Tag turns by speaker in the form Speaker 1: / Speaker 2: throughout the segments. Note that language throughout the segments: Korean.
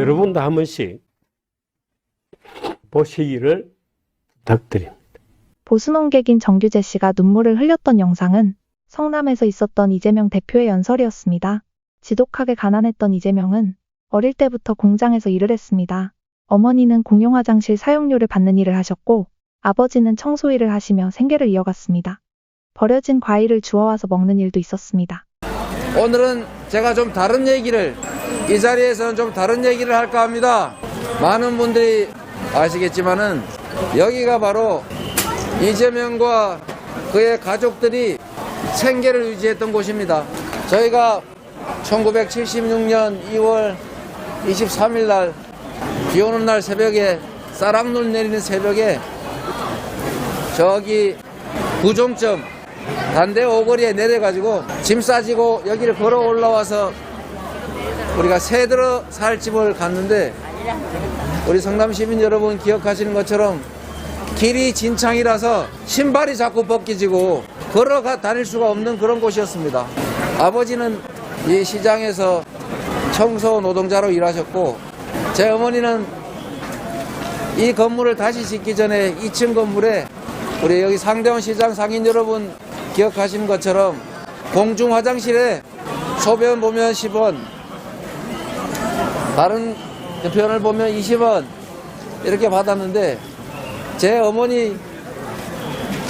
Speaker 1: 여러분도 한 번씩 보시기를 부탁드립니다.
Speaker 2: 보수논객인 정규재 씨가 눈물을 흘렸던 영상은 성남에서 있었던 이재명 대표의 연설이었습니다. 지독하게 가난했던 이재명은 어릴 때부터 공장에서 일을 했습니다. 어머니는 공용 화장실 사용료를 받는 일을 하셨고 아버지는 청소 일을 하시며 생계를 이어갔습니다. 버려진 과일을 주워와서 먹는 일도 있었습니다.
Speaker 3: 오늘은 제가 좀 다른 얘기를, 이 자리에서는 좀 다른 얘기를 할까 합니다. 많은 분들이 아시겠지만은 여기가 바로 이재명과 그의 가족들이 생계를 유지했던 곳입니다. 저희가 1976년 2월 23일 날 비 오는 날 새벽에, 쌀락눈 내리는 새벽에 저기 구종점 단대 오거리에 내려가지고 짐 싸지고 여기를 걸어 올라와서 우리가 새들어 살 집을 갔는데, 우리 성남 시민 여러분 기억하시는 것처럼 길이 진창이라서 신발이 자꾸 벗겨지고 걸어 다닐 수가 없는 그런 곳이었습니다. 아버지는 이 시장에서 청소 노동자로 일하셨고, 제 어머니는 이 건물을 다시 짓기 전에 2층 건물에 우리 여기 상대원 시장 상인 여러분 기억하시는 것처럼 공중 화장실에 소변 보면 10원, 다른 편을 보면 20원 이렇게 받았는데, 제 어머니,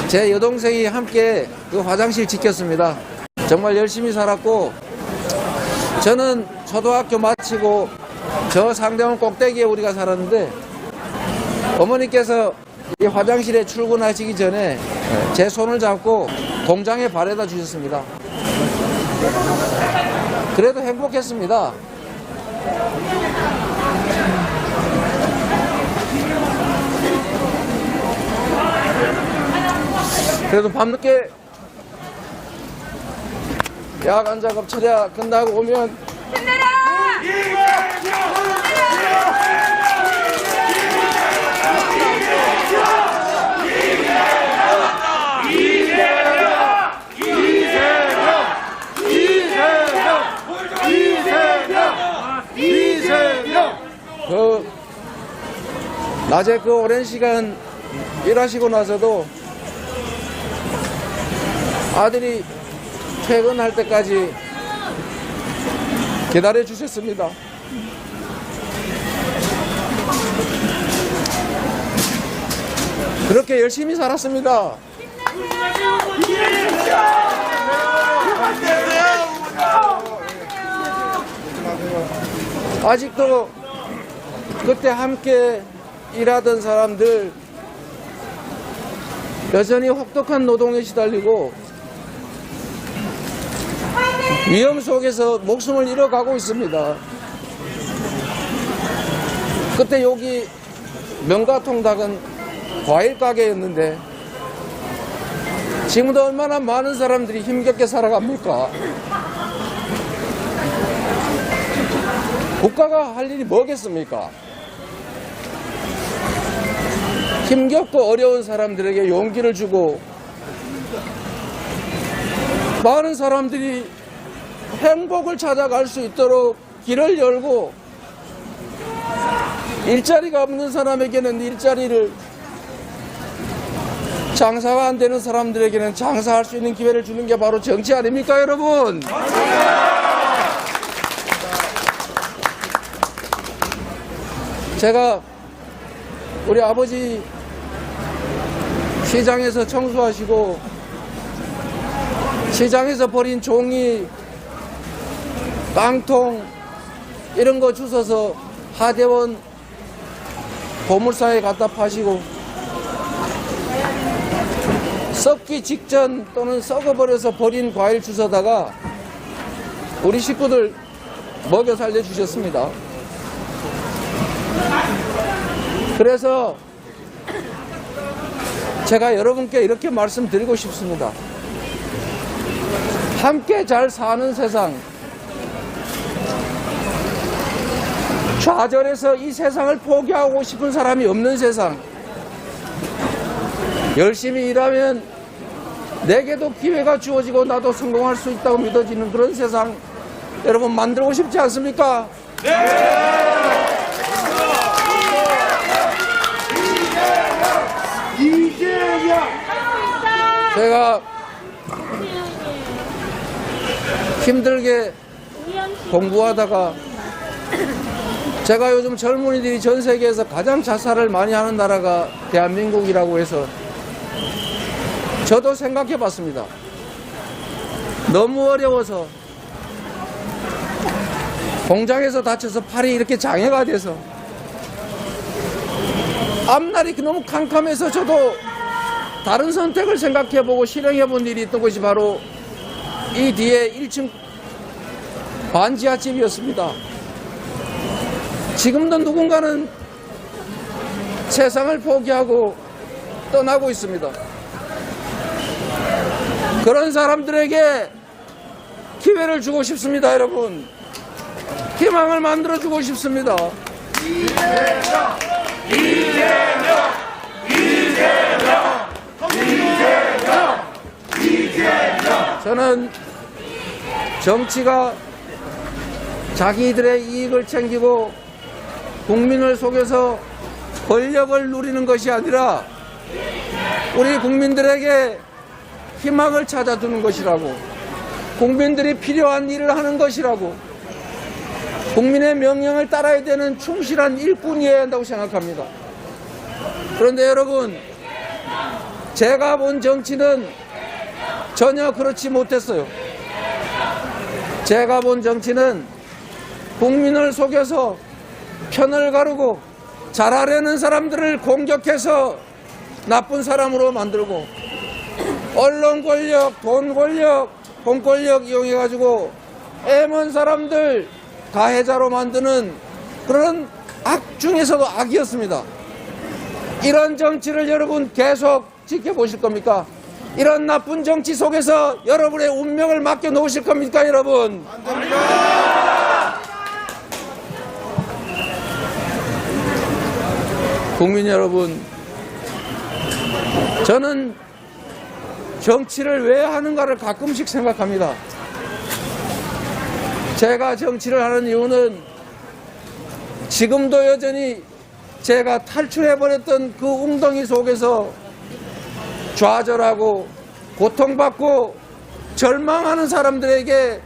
Speaker 3: 제 여동생이 함께 그 화장실 지켰습니다. 정말 열심히 살았고, 저는 초등학교 마치고 저 상대원 꼭대기에 우리가 살았는데, 어머니께서 이 화장실에 출근하시기 전에 제 손을 잡고 공장에 바래다 주셨습니다. 그래도 행복했습니다. 그래도 밤늦게 야간 작업 처리가 끝나고 오면 낮에 그 오랜 시간 일하시고 나서도 아들이 퇴근할 때까지 기다려 주셨습니다. 그렇게 열심히 살았습니다. 아직도 그때 함께 일하던 사람들 여전히 혹독한 노동에 시달리고 위험 속에서 목숨을 잃어가고 있습니다. 그때 여기 명가통닭은 과일 가게였는데 지금도 얼마나 많은 사람들이 힘겹게 살아갑니까? 국가가 할 일이 뭐겠습니까? 힘겹고 어려운 사람들에게 용기를 주고, 많은 사람들이 행복을 찾아갈 수 있도록 길을 열고, 일자리가 없는 사람에게는 일자리를, 장사가 안 되는 사람들에게는 장사할 수 있는 기회를 주는 게 바로 정치 아닙니까, 여러분? 제가 우리 아버지 시장에서 청소하시고 시장에서 버린 종이, 깡통 이런 거 주워서 하대원 보물사에 갖다 파시고, 썩기 직전 또는 썩어버려서 버린 과일 주워다가 우리 식구들 먹여 살려주셨습니다. 그래서 제가 여러분께 이렇게 말씀드리고 싶습니다. 함께 잘 사는 세상, 좌절해서 이 세상을 포기하고 싶은 사람이 없는 세상, 열심히 일하면 내게도 기회가 주어지고 나도 성공할 수 있다고 믿어지는 그런 세상 여러분 만들고 싶지 않습니까? 네! 제가 힘들게 공부하다가 제가 요즘 젊은이들이 전 세계에서 가장 자살을 많이 하는 나라가 대한민국이라고 해서 저도 생각해 봤습니다. 너무 어려워서 공장에서 다쳐서 팔이 이렇게 장애가 돼서 앞날이 너무 캄캄해서 저도 다른 선택을 생각해 보고 실행해 본 일이 있던 것이 바로 이 뒤에 1층 반지하집이었습니다. 지금도 누군가는 세상을 포기하고 떠나고 있습니다. 그런 사람들에게 기회를 주고 싶습니다, 여러분. 희망을 만들어 주고 싶습니다. 저는 정치가 자기들의 이익을 챙기고 국민을 속여서 권력을 누리는 것이 아니라 우리 국민들에게 희망을 찾아주는 것이라고, 국민들이 필요한 일을 하는 것이라고, 국민의 명령을 따라야 되는 충실한 일꾼이어야 한다고 생각합니다. 그런데 여러분, 제가 본 정치는 전혀 그렇지 못했어요. 제가 본 정치는 국민을 속여서 편을 가르고 잘하려는 사람들을 공격해서 나쁜 사람으로 만들고 언론 권력, 돈 권력, 공 권력 이용해가지고 애먼 사람들 가해자로 만드는 그런 악 중에서도 악이었습니다. 이런 정치를 여러분 계속 지켜보실 겁니까? 이런 나쁜 정치 속에서 여러분의 운명을 맡겨놓으실 겁니까, 여러분? 안 됩니다. 국민 여러분, 저는 정치를 왜 하는가를 가끔씩 생각합니다. 제가 정치를 하는 이유는 지금도 여전히 제가 탈출해버렸던 그 웅덩이 속에서 좌절하고 고통받고 절망하는 사람들에게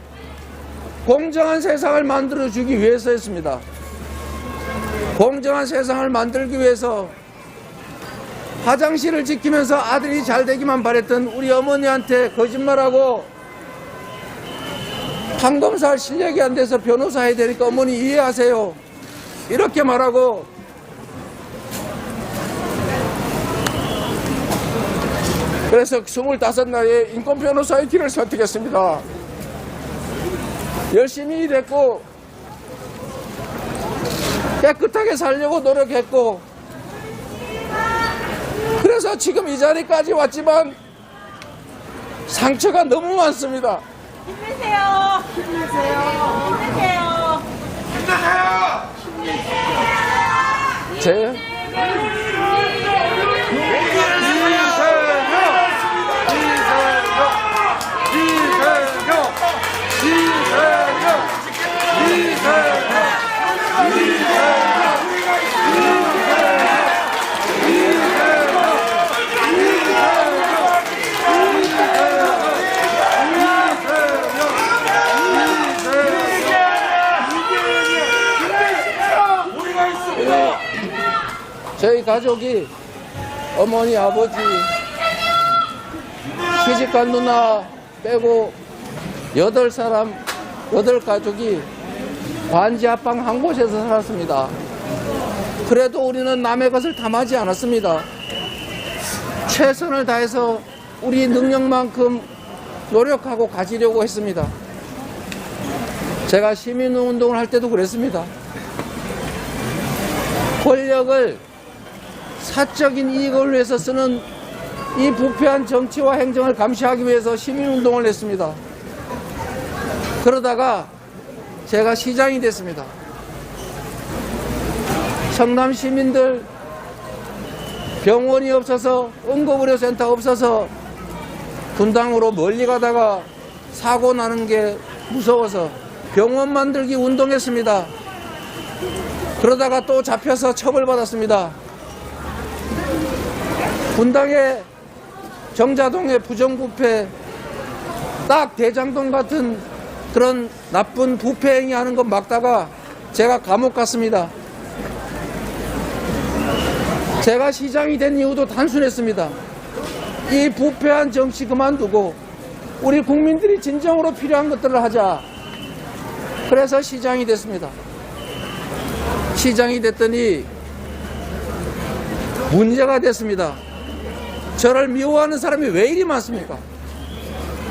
Speaker 3: 공정한 세상을 만들어주기 위해서였습니다. 공정한 세상을 만들기 위해서 화장실을 지키면서 아들이 잘 되기만 바랬던 우리 어머니한테 거짓말하고 판검사 실력이 안 돼서 변호사 해야 되니까 어머니 이해하세요, 이렇게 말하고 그래서 25나이에 인권변호사의 길을 선택했습니다. 열심히 일했고 깨끗하게 살려고 노력했고 그래서 지금 이 자리까지 왔지만 상처가 너무 많습니다.
Speaker 4: 힘내세요. 힘내세요. 힘내세요. 힘내세요.
Speaker 3: 제 저희 가족이 어머니, 아버지, 시집간 누나 빼고 8가족이 반지 합방 한 곳에서 살았습니다. 그래도 우리는 남의 것을 탐하지 않았습니다. 최선을 다해서 우리 능력만큼 노력하고 가지려고 했습니다. 제가 시민운동을 할 때도 그랬습니다. 권력을 사적인 이익을 위해서 쓰는 이 부패한 정치와 행정을 감시하기 위해서 시민운동을 했습니다. 그러다가 제가 시장이 됐습니다. 성남 시민들 병원이 없어서, 응급의료센터 없어서 분당으로 멀리 가다가 사고 나는 게 무서워서 병원 만들기 운동했습니다. 그러다가 또 잡혀서 처벌받았습니다. 분당에 정자동의 부정부패, 딱 대장동 같은 그런 나쁜 부패 행위하는 것 막다가 제가 감옥 갔습니다. 제가 시장이 된 이유도 단순했습니다. 이 부패한 정치 그만두고 우리 국민들이 진정으로 필요한 것들을 하자. 그래서 시장이 됐습니다. 시장이 됐더니 문제가 됐습니다. 저를 미워하는 사람이 왜 이리 많습니까?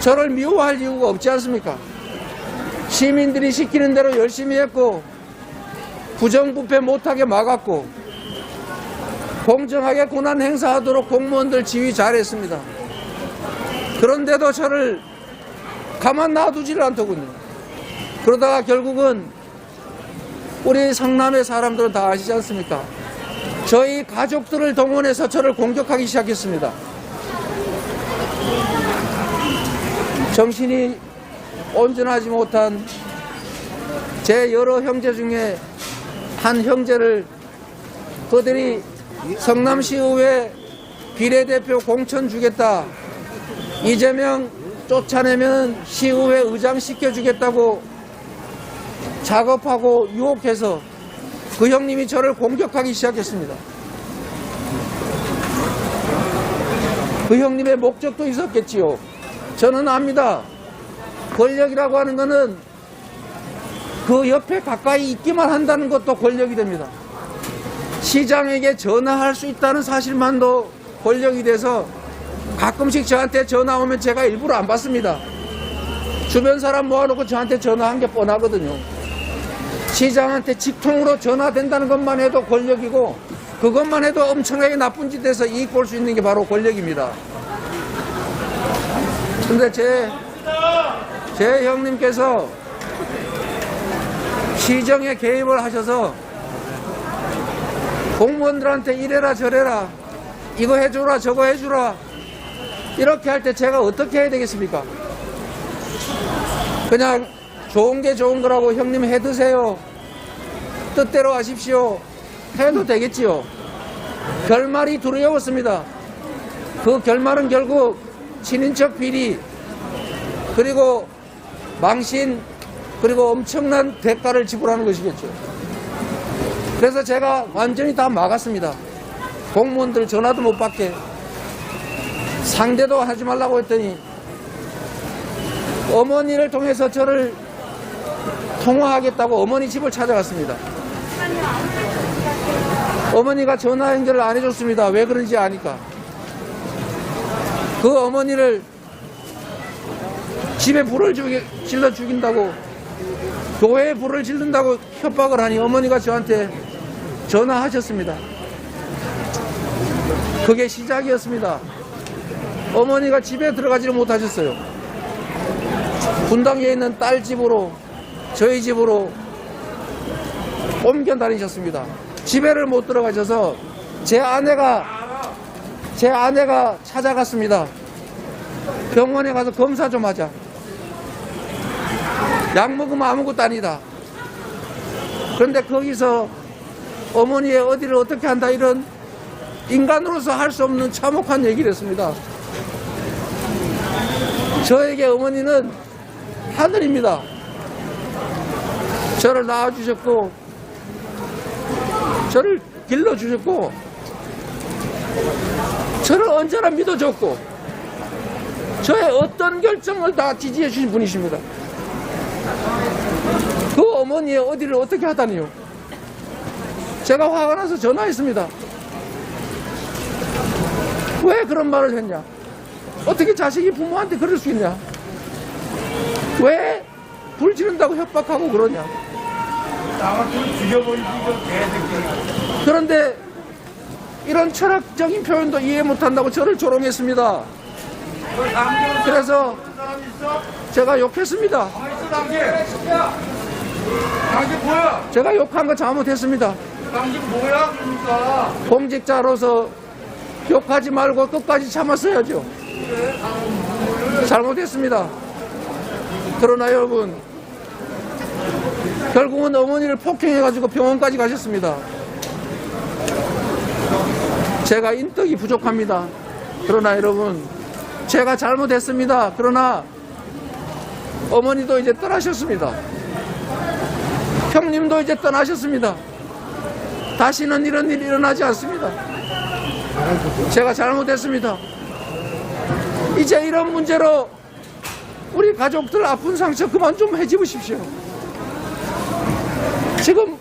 Speaker 3: 저를 미워할 이유가 없지 않습니까? 시민들이 시키는 대로 열심히 했고 부정부패 못하게 막았고 공정하게 권한 행사하도록 공무원들 지휘 잘했습니다. 그런데도 저를 가만 놔두지를 않더군요. 그러다가 결국은 우리 성남의 사람들은 다 아시지 않습니까? 저희 가족들을 동원해서 저를 공격하기 시작했습니다. 정신이 온전하지 못한 제 여러 형제 중에 한 형제를 그들이 성남시의회 비례대표 공천 주겠다, 이재명 쫓아내면 시의회 의장 시켜주겠다고 작업하고 유혹해서 그 형님이 저를 공격하기 시작했습니다. 그 형님의 목적도 있었겠지요. 저는 압니다. 권력이라고 하는 것은 그 옆에 가까이 있기만 한다는 것도 권력이 됩니다. 시장에게 전화할 수 있다는 사실만도 권력이 돼서 가끔씩 저한테 전화 오면 제가 일부러 안 받습니다. 주변 사람 모아놓고 저한테 전화한 게 뻔하거든요. 시장한테 직통으로 전화된다는 것만 해도 권력이고 그것만 해도 엄청나게 나쁜 짓에서 이익 볼 수 있는 게 바로 권력입니다. 근데 제 형님께서 시정에 개입을 하셔서 공무원들한테 이래라 저래라 이거 해주라 저거 해주라 이렇게 할 때 제가 어떻게 해야 되겠습니까? 그냥 좋은 게 좋은 거라고 형님 해 드세요, 뜻대로 하십시오 해도 되겠지요. 결말이 두려웠습니다. 그 결말은 결국 친인척 비리 그리고 망신 그리고 엄청난 대가를 지불하는 것이겠죠. 그래서 제가 완전히 다 막았습니다. 공무원들 전화도 못 받게 상대도 하지 말라고 했더니 어머니를 통해서 저를 통화하겠다고 어머니 집을 찾아갔습니다. 어머니가 전화 연결을 안 해줬습니다. 왜 그런지 아니까. 그 어머니를 집에 불을 질러 죽인다고, 교회에 불을 지른다고 협박을 하니 어머니가 저한테 전화하셨습니다. 그게 시작이었습니다. 어머니가 집에 들어가지를 못하셨어요. 분당에 있는 딸 집으로, 저희 집으로 옮겨 다니셨습니다. 집에를 못 들어가셔서 제 아내가 찾아갔습니다. 병원에 가서 검사 좀 하자. 약 먹으면 아무것도 아니다. 그런데 거기서 어머니의 어디를 어떻게 한다 이런 인간으로서 할 수 없는 참혹한 얘기를 했습니다. 저에게 어머니는 하늘입니다. 저를 낳아주셨고 저를 길러주셨고 저를 언제나 믿어줬고 저의 어떤 결정을 다 지지해 주신 분이십니다. 그 어머니의 어디를 어떻게 하다니요. 제가 화가 나서 전화했습니다. 왜 그런 말을 했냐, 어떻게 자식이 부모한테 그럴 수 있냐, 왜 불 지른다고 협박하고 그러냐. 그런데 이런 철학적인 표현도 이해 못한다고 저를 조롱했습니다. 그래서 제가 욕했습니다. 제가 욕한 거 잘못했습니다. 공직자로서 욕하지 말고 끝까지 참았어야죠. 잘못했습니다. 그러나 여러분, 결국은 어머니를 폭행해가지고 병원까지 가셨습니다. 제가 인덕이 부족합니다. 그러나 여러분, 제가 잘못했습니다. 그러나 어머니도 이제 떠나셨습니다. 형님도 이제 떠나셨습니다. 다시는 이런 일이 일어나지 않습니다. 제가 잘못했습니다. 이제 이런 문제로 우리 가족들 아픈 상처 그만 좀 해집으십시오. 지금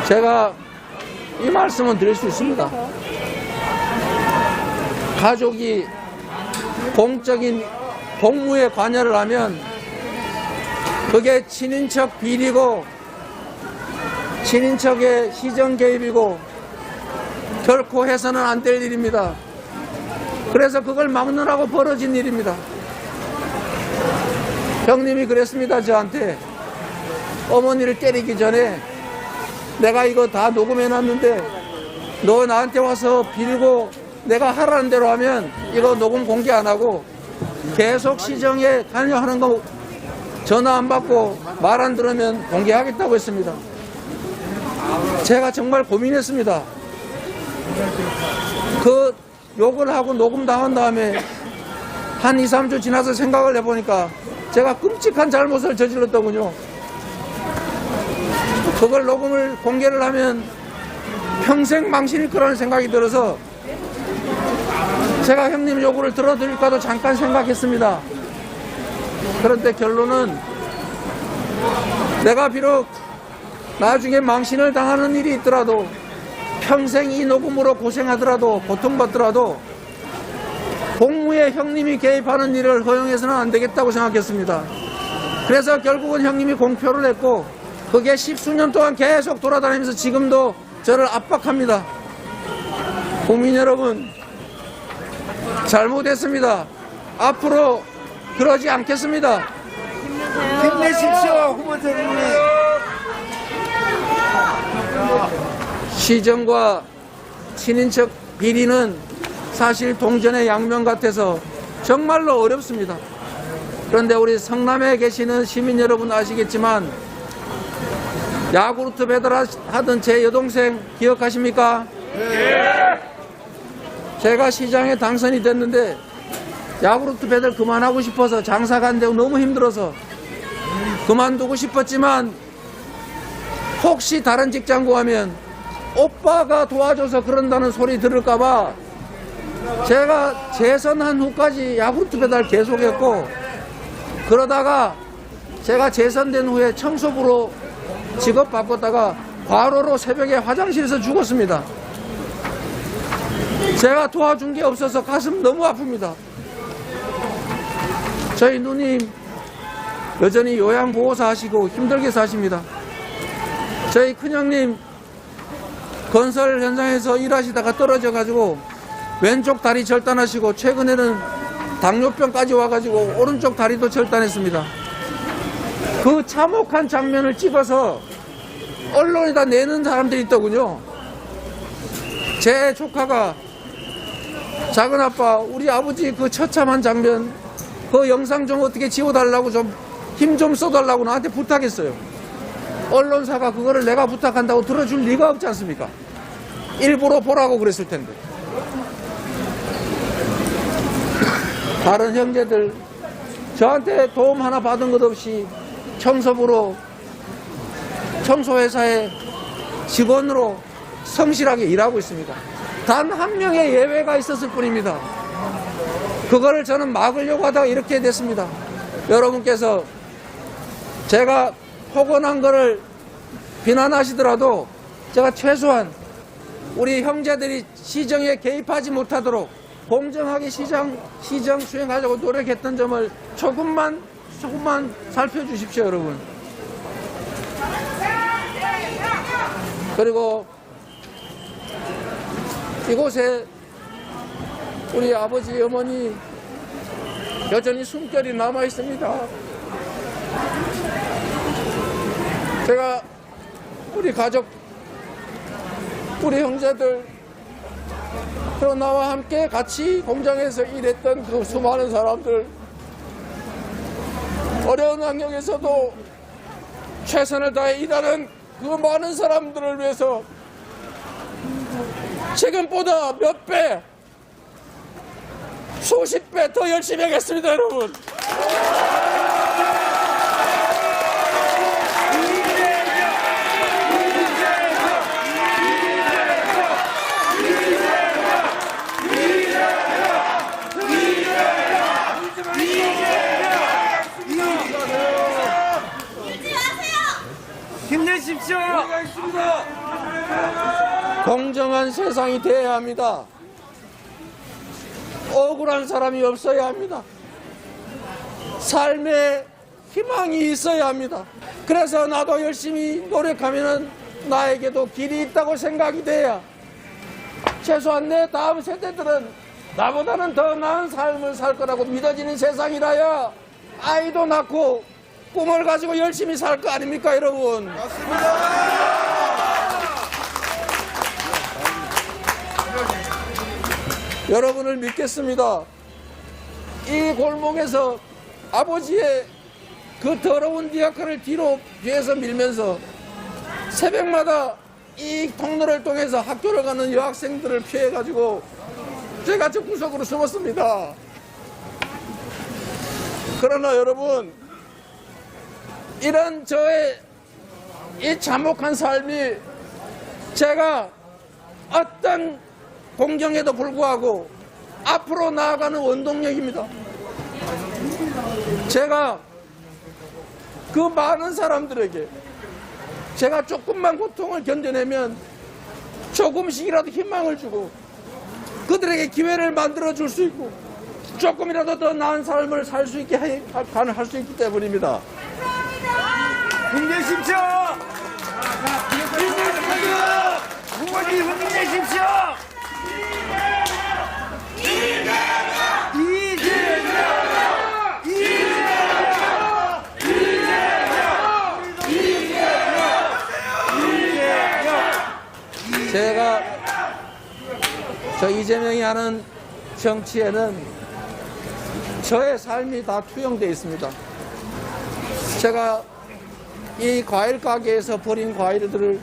Speaker 3: 제가 이 말씀은 드릴 수 있습니다. 가족이 공적인 공무에 관여를 하면 그게 친인척 비리고 친인척의 시정 개입이고 결코 해서는 안 될 일입니다. 그래서 그걸 막느라고 벌어진 일입니다. 형님이 그랬습니다. 저한테 어머니를 때리기 전에 내가 이거 다 녹음해놨는데 너 나한테 와서 빌고 내가 하라는 대로 하면 이거 녹음 공개 안 하고 계속 시정에 관여하는 거 전화 안 받고 말 안 들으면 공개하겠다고 했습니다. 제가 정말 고민했습니다. 그 욕을 하고 녹음 당한 다음에 한 2, 3주 지나서 생각을 해보니까 제가 끔찍한 잘못을 저질렀더군요. 그걸 녹음을 공개를 하면 평생 망신일 거라는 생각이 들어서 제가 형님 요구를 들어드릴까도 잠깐 생각했습니다. 그런데 결론은 내가 비록 나중에 망신을 당하는 일이 있더라도 평생 이 녹음으로 고생하더라도 고통받더라도 공무에 형님이 개입하는 일을 허용해서는 안 되겠다고 생각했습니다. 그래서 결국은 형님이 공표를 했고 그게 10수년 동안 계속 돌아다니면서 지금도 저를 압박합니다. 국민 여러분, 잘못했습니다. 앞으로 그러지 않겠습니다.
Speaker 5: 힘내십시오, 후보자님.
Speaker 3: 시정과 친인척 비리는 사실 동전의 양면 같아서 정말로 어렵습니다. 그런데 우리 성남에 계시는 시민 여러분 아시겠지만 야구르트 배달하던 제 여동생 기억하십니까? 제가 시장에 당선이 됐는데 야구르트 배달 그만하고 싶어서 장사가 안 되고 너무 힘들어서 그만두고 싶었지만 혹시 다른 직장 구하면 오빠가 도와줘서 그런다는 소리 들을까봐 제가 재선한 후까지 야구르트 배달 계속했고 그러다가 제가 재선된 후에 청소부로 직업 바꿨다가 과로로 새벽에 화장실에서 죽었습니다. 제가 도와준 게 없어서 가슴 너무 아픕니다. 저희 누님 여전히 요양보호사 하시고 힘들게 사십니다. 저희 큰형님 건설 현장에서 일하시다가 떨어져 가지고 왼쪽 다리 절단하시고 최근에는 당뇨병까지 와가지고 오른쪽 다리도 절단했습니다. 그 참혹한 장면을 찍어서 언론에다 내는 사람들이 있더군요. 제 조카가 작은아빠 우리 아버지 그 처참한 장면 그 영상 좀 어떻게 지워달라고 좀 힘 좀 써달라고 나한테 부탁했어요. 언론사가 그거를 내가 부탁한다고 들어줄 리가 없지 않습니까? 일부러 보라고 그랬을 텐데. 다른 형제들 저한테 도움 하나 받은 것 없이 청소부로 청소회사의 직원으로 성실하게 일하고 있습니다. 단 한 명의 예외가 있었을 뿐입니다. 그거를 저는 막으려고 하다가 이렇게 됐습니다. 여러분께서 제가 폭언한 거를 비난하시더라도 제가 최소한 우리 형제들이 시정에 개입하지 못하도록 공정하게 시정 수행하려고 노력했던 점을 조금만 살펴주십시오, 여러분. 그리고 이곳에 우리 아버지, 어머니 여전히 숨결이 남아 있습니다. 제가 우리 가족, 우리 형제들 그리고 나와 함께 같이 공장에서 일했던 그 수많은 사람들, 어려운 환경에서도 최선을 다해 일하는 그 많은 사람들을 위해서 지금보다 몇 배, 수십 배 더 열심히 하겠습니다, 여러분.
Speaker 5: 힘내십시오.
Speaker 3: 공정한 세상이 되어야 합니다. 억울한 사람이 없어야 합니다. 삶에 희망이 있어야 합니다. 그래서 나도 열심히 노력하면 나에게도 길이 있다고 생각이 돼야 최소한 내 다음 세대들은 나보다는 더 나은 삶을 살 거라고 믿어지는 세상이라야 아이도 낳고 꿈을 가지고 열심히 살 거 아닙니까, 여러분? 여러분을 믿겠습니다. 이 골목에서 아버지의 그 더러운 디아크를 뒤에서 밀면서 새벽마다 이 통로를 통해서 학교를 가는 여학생들을 피해가지고 제가 저 구석으로 숨었습니다. 그러나 여러분, 이런 저의 이 참혹한 삶이 제가 어떤 공경에도 불구하고 앞으로 나아가는 원동력입니다. 제가 그 많은 사람들에게 제가 조금만 고통을 견뎌내면 조금씩이라도 희망을 주고 그들에게 기회를 만들어 줄 수 있고 조금이라도 더 나은 삶을 살 수 있게 할 수 있기 때문입니다.
Speaker 5: 힘내십시오. 힘내십시오. 부모님 힘내십시오.
Speaker 3: 제가 저 이재명이 하는 정치에는 저의 삶이 다 투영되어 있습니다. 제가 이 과일 가게에서 버린 과일들을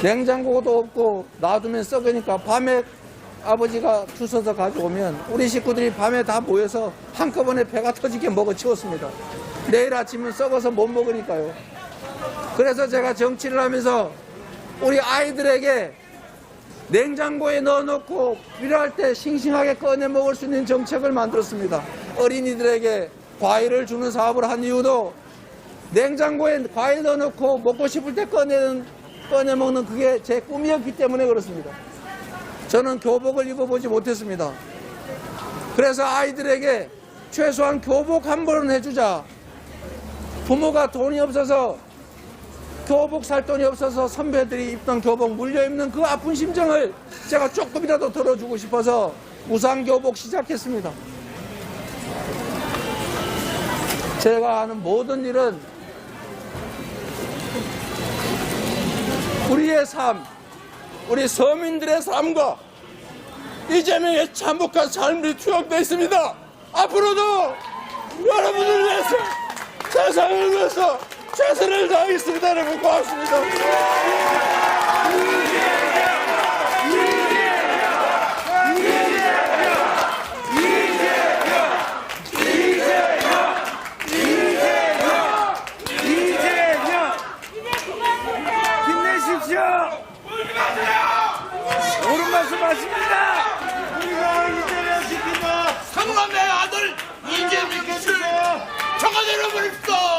Speaker 3: 냉장고도 없고 놔두면 썩으니까 밤에 아버지가 주워서 가져오면 우리 식구들이 밤에 다 모여서 한꺼번에 배가 터지게 먹어치웠습니다. 내일 아침은 썩어서 못 먹으니까요. 그래서 제가 정치를 하면서 우리 아이들에게 냉장고에 넣어놓고 필요할 때 싱싱하게 꺼내 먹을 수 있는 정책을 만들었습니다. 어린이들에게 과일을 주는 사업을 한 이유도 냉장고에 과일 넣어놓고 먹고 싶을 때 꺼내 먹는 그게 제 꿈이었기 때문에 그렇습니다. 저는 교복을 입어보지 못했습니다. 그래서 아이들에게 최소한 교복 한 벌은 해주자. 부모가 돈이 없어서 교복 살 돈이 없어서 선배들이 입던 교복 물려 입는 그 아픈 심정을 제가 조금이라도 덜어주고 싶어서 무상교복 시작했습니다. 제가 하는 모든 일은 우리의 삶, 우리 서민들의 삶과 이재명의 참혹한 삶이 투영되어 있습니다. 앞으로도 여러분을 위해서, 세상을 위해서 최선을 다하겠습니다. 여러분 고맙습니다.
Speaker 5: 힘내십시오. 옳은 말씀 하십니다. 우리가 이재명 지킨다.
Speaker 6: 성남의 아들 이재명을 청와대로 보냅시다.